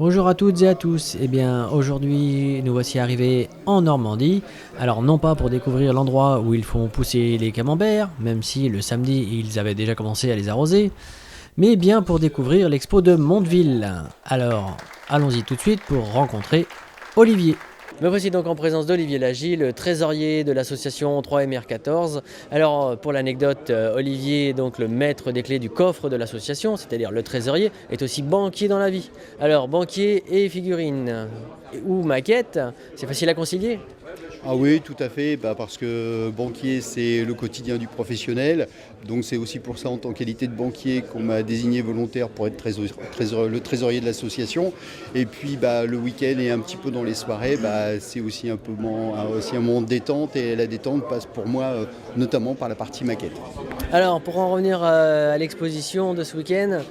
Bonjour à toutes et à tous. Eh bien, aujourd'hui, nous voici arrivés en Normandie. Alors, non pas pour découvrir l'endroit où ils font pousser les camemberts, même si le samedi, ils avaient déjà commencé à les arroser, mais bien pour découvrir l'expo de Mondeville. Alors, allons-y tout de suite pour rencontrer Olivier. Me voici donc en présence d'Olivier Lagy, le trésorier de l'association 3MR14. Alors, pour l'anecdote, Olivier est donc le maître des clés du coffre de l'association, c'est-à-dire le trésorier, est aussi banquier dans la vie. Alors, banquier et figurine, ou maquette, c'est facile à concilier? Ah oui, tout à fait, parce que banquier, c'est le quotidien du professionnel. Donc c'est aussi pour ça, en tant qualité de banquier, qu'on m'a désigné volontaire pour être le trésorier de l'association. Et puis le week-end et un petit peu dans les soirées, c'est aussi aussi un moment de détente. Et la détente passe pour moi notamment par la partie maquette. Alors, pour en revenir à l'exposition de ce week-end,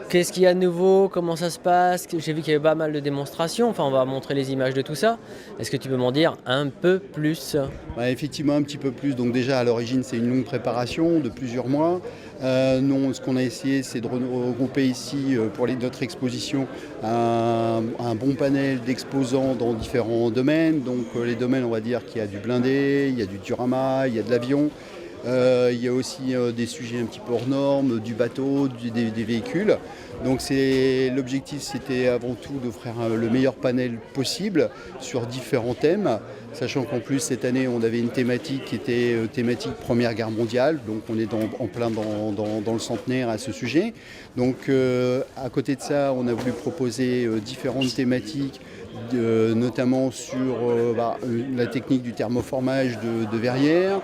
qu'est-ce qu'il y a de nouveau? Comment ça se passe? J'ai vu qu'il y avait pas mal de démonstrations. Enfin, on va montrer les images de tout ça. Est-ce que tu peux m'en dire un peu plus? Effectivement, un petit peu plus. Donc déjà, à l'origine, c'est une longue préparation de plusieurs mois. Nous, ce qu'on a essayé, c'est de regrouper ici, pour notre exposition, un bon panel d'exposants dans différents domaines. Donc les domaines, on va dire qu'il y a du blindé, il y a du diorama, il y a de l'avion. Il y a aussi des sujets un petit peu hors normes, du bateau, des véhicules. Donc l'objectif, c'était avant tout d'offrir le meilleur panel possible sur différents thèmes, sachant qu'en plus cette année on avait une thématique qui était thématique Première Guerre mondiale, donc on est en plein dans le centenaire à ce sujet. Donc à côté de ça, on a voulu proposer différentes thématiques, notamment sur la technique du thermoformage de verrières,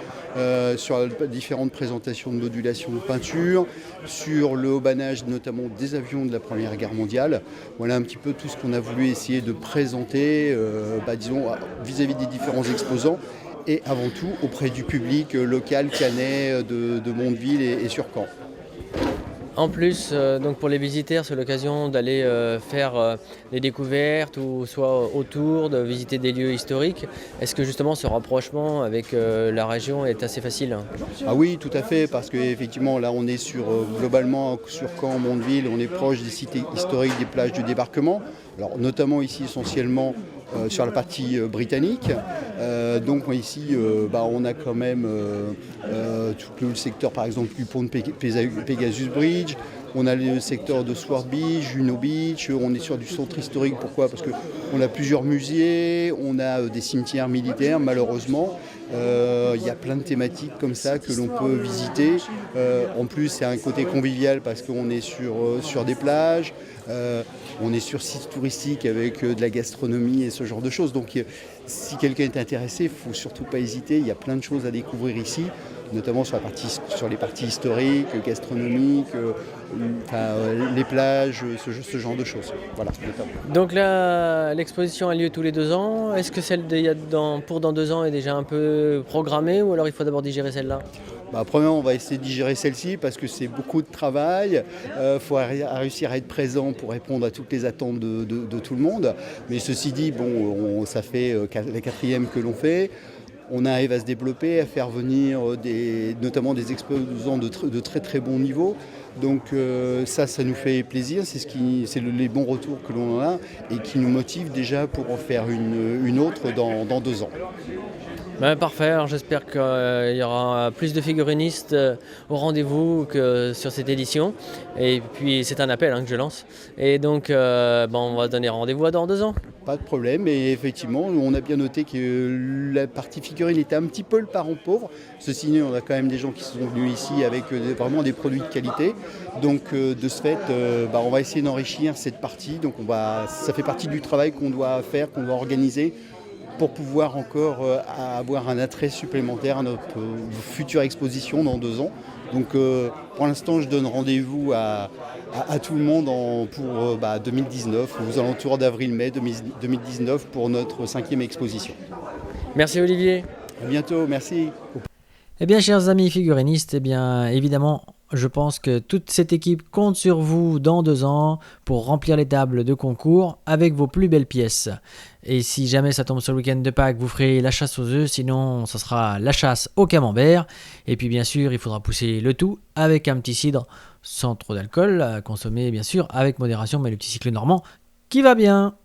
sur différentes présentations de modulation de peinture, sur le haubanage notamment des avions de la Première Guerre mondiale. Voilà un petit peu tout ce qu'on a voulu essayer de présenter, disons, vis-à-vis des différents exposants et avant tout auprès du public local canet de Mondeville et sur Caen. En plus, donc pour les visiteurs, c'est l'occasion d'aller faire des découvertes ou soit autour, de visiter des lieux historiques. Est-ce que justement ce rapprochement avec la région est assez facile? Ah oui, tout à fait, parce qu'effectivement là on est globalement sur Caen, Mondeville, on est proche des sites historiques, des plages de débarquement. Alors notamment ici essentiellement sur la partie britannique. Donc ici on a quand même tout le secteur par exemple du pont de Pegasus Bridge. On a le secteur de Sword Beach, Juno Beach, on est sur du centre historique. Pourquoi? Parce qu'on a plusieurs musées, on a des cimetières militaires malheureusement. Il y a plein de thématiques comme ça que l'on peut visiter. En plus, c'est un côté convivial parce qu'on est sur des plages, on est sur sites touristiques avec de la gastronomie et ce genre de choses. Donc si quelqu'un est intéressé, il ne faut surtout pas hésiter. Il y a plein de choses à découvrir ici, notamment sur les parties historiques, gastronomiques, les plages, ce genre de choses. Voilà, Donc là, l'exposition a lieu tous les 2 ans. Est-ce que celle pour dans 2 ans est déjà un peu programmée ou alors il faut d'abord digérer celle-là? Premièrement, on va essayer de digérer celle-ci parce que c'est beaucoup de travail. Faut réussir à être présent pour répondre à toutes les attentes de tout le monde. Mais ceci dit, ça fait la quatrième que l'on fait. On arrive à se développer, à faire venir notamment des exposants de très très bon niveau. Donc ça nous fait plaisir, c'est les bons retours que l'on a et qui nous motivent déjà pour en faire une autre dans 2 ans. Parfait, alors j'espère qu'il y aura plus de figurinistes au rendez-vous que sur cette édition. Et puis c'est un appel que je lance. Et donc on va se donner rendez-vous dans 2 ans. Pas de problème, et effectivement, on a bien noté que la partie figurine était un petit peu le parent pauvre. Ceci dit, on a quand même des gens qui sont venus ici avec vraiment des produits de qualité. Donc de ce fait, on va essayer d'enrichir cette partie. Donc ça fait partie du travail qu'on doit faire, qu'on doit organiser pour pouvoir encore avoir un attrait supplémentaire à notre future exposition dans 2 ans. Donc pour l'instant, je donne rendez-vous à tout le monde pour 2019, aux alentours d'avril-mai 2019 pour notre 5e exposition. Merci Olivier. À bientôt, merci. Eh bien, chers amis figurinistes, évidemment, je pense que toute cette équipe compte sur vous dans 2 ans pour remplir les tables de concours avec vos plus belles pièces. Et si jamais ça tombe sur le week-end de Pâques, vous ferez la chasse aux œufs, sinon ça sera la chasse au camembert. Et puis bien sûr, il faudra pousser le tout avec un petit cidre sans trop d'alcool, à consommer bien sûr avec modération, mais le petit cycle normand qui va bien.